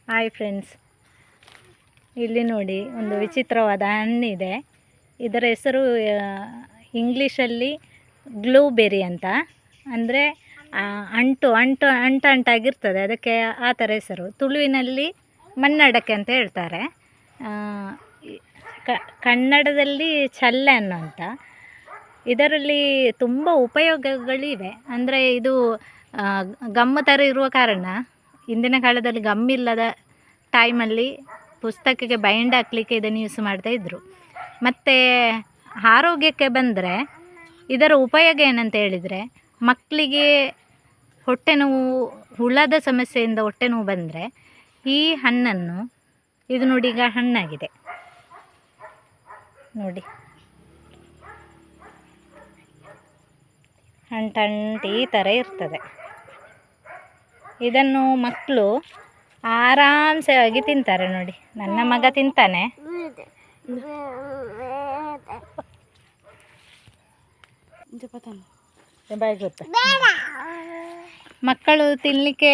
Hi friends, ಇಲ್ಲಿ ನೋಡಿ ಒಂದು ವಿಚಿತ್ರವಾದ ಹಣ್ಣಿದೆ. ಇದರ ಹೆಸರು ಇಂಗ್ಲೀಷಲ್ಲಿ ಗ್ಲೂಬೆರಿ ಅಂತ. ಅಂದರೆ ಅಂಟಾಗಿರ್ತದೆ, ಅದಕ್ಕೆ ಆ ಥರ ಹೆಸರು. ತುಳುವಿನಲ್ಲಿ ಮನ್ನಡಕ್ಕೆ ಅಂತ ಹೇಳ್ತಾರೆ. ಕನ್ನಡದಲ್ಲಿ ಚಲ್ಲೆ ಹಣ್ಣು ಅಂತ. ಇದರಲ್ಲಿ ತುಂಬ ಉಪಯೋಗಗಳಿವೆ. ಅಂದರೆ ಇದು ಗಮ್ಮು ಥರ ಇರುವ ಕಾರಣ ಹಿಂದಿನ ಕಾಲದಲ್ಲಿ ಗಮ್ಮಿಲ್ಲದ ಟೈಮಲ್ಲಿ ಪುಸ್ತಕಕ್ಕೆ ಬೈಂಡ್ ಹಾಕಲಿಕ್ಕೆ ಇದನ್ನು ಯೂಸ್ ಮಾಡ್ತಾಯಿದ್ರು. ಮತ್ತು ಆರೋಗ್ಯಕ್ಕೆ ಬಂದರೆ ಇದರ ಉಪಯೋಗ ಏನಂತ ಹೇಳಿದರೆ, ಮಕ್ಕಳಿಗೆ ಹೊಟ್ಟೆ ನೋವು, ಹುಳದ ಸಮಸ್ಯೆಯಿಂದ ಹೊಟ್ಟೆ ನೋವು ಬಂದರೆ ಈ ಹಣ್ಣನ್ನು, ಇದು ನೋಡಿ ಈಗ ಹಣ್ಣಾಗಿದೆ ನೋಡಿ, ಅಂಟು ಈ ಥರ ಇರ್ತದೆ. ಇದನ್ನು ಮಕ್ಕಳು ಆರಾಮ್ಸೆ ಆಗಿ ತಿಂತಾರೆ ನೋಡಿ. ನನ್ನ ಮಗ ತಿಂತಾನೆ. ಮಕ್ಕಳು ತಿನ್ನಲಿಕ್ಕೆ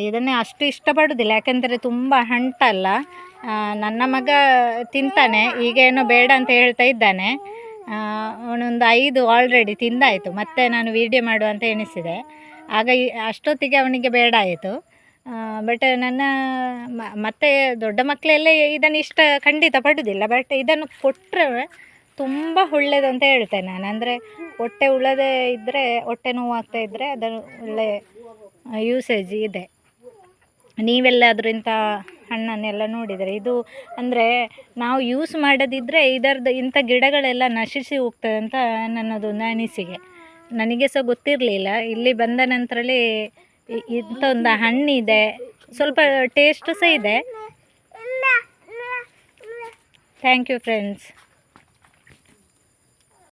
ಇದನ್ನೇ ಅಷ್ಟು ಇಷ್ಟಪಡೋದಿಲ್ಲ, ಯಾಕೆಂದರೆ ತುಂಬ ಅಂಟಲ್ಲ. ನನ್ನ ಮಗ ತಿಂತಾನೆ, ಈಗ ಏನೋ ಬೇಡ ಅಂತ ಹೇಳ್ತಾ ಇದ್ದಾನೆ. ಅವನೊಂದು 5 ಆಲ್ರೆಡಿ ತಿಂದಾಯಿತು. ಮತ್ತೆ ನಾನು ವೀಡಿಯೋ ಮಾಡುವ ಅಂತ ಎಣಿಸಿದೆ. ಆಗ ಅಷ್ಟೊತ್ತಿಗೆ ಅವನಿಗೆ ಬೇಡ ಆಯಿತು. ಬಟ್ ನನ್ನ ಮತ್ತೆ ದೊಡ್ಡ ಮಕ್ಕಳೆಲ್ಲ ಇದನ್ನು ಖಂಡಿತ ಪಡೋದಿಲ್ಲ. ಬಟ್ ಇದನ್ನು ಕೊಟ್ಟರೆ ತುಂಬ ಒಳ್ಳೆಯದು ಅಂತ ಹೇಳ್ತೇನೆ ನಾನು. ಅಂದರೆ ಹೊಟ್ಟೆ ಉಳ್ಳದೇ ಇದ್ದರೆ, ಹೊಟ್ಟೆ ನೋವು ಆಗ್ತಾ ಇದ್ದರೆ ಅದನ್ನು ಒಳ್ಳೆ ಯೂಸೇಜ್ ಇದೆ. ನೀವೆಲ್ಲಾದರೂ ಇಂಥ ಹಣ್ಣನ್ನೆಲ್ಲ ನೋಡಿದರೆ, ಇದು ಅಂದರೆ ನಾವು ಯೂಸ್ ಮಾಡದಿದ್ದರೆ ಇಂಥ ಗಿಡಗಳೆಲ್ಲ ನಶಿಸಿ ಹೋಗ್ತದೆ ಅಂತ ನನ್ನದೊಂದು ಅನಿಸಿಕೆ. ನನಗೆ ಸಹ ಗೊತ್ತಿರಲಿಲ್ಲ. ಇಲ್ಲಿ ಬಂದ ನಂತರಲೇ ಇಂಥ ಒಂದು ಹಣ್ಣಿದೆ, ಸ್ವಲ್ಪ ಟೇಸ್ಟ್ ಸಹ ಇದೆ. Thank you friends.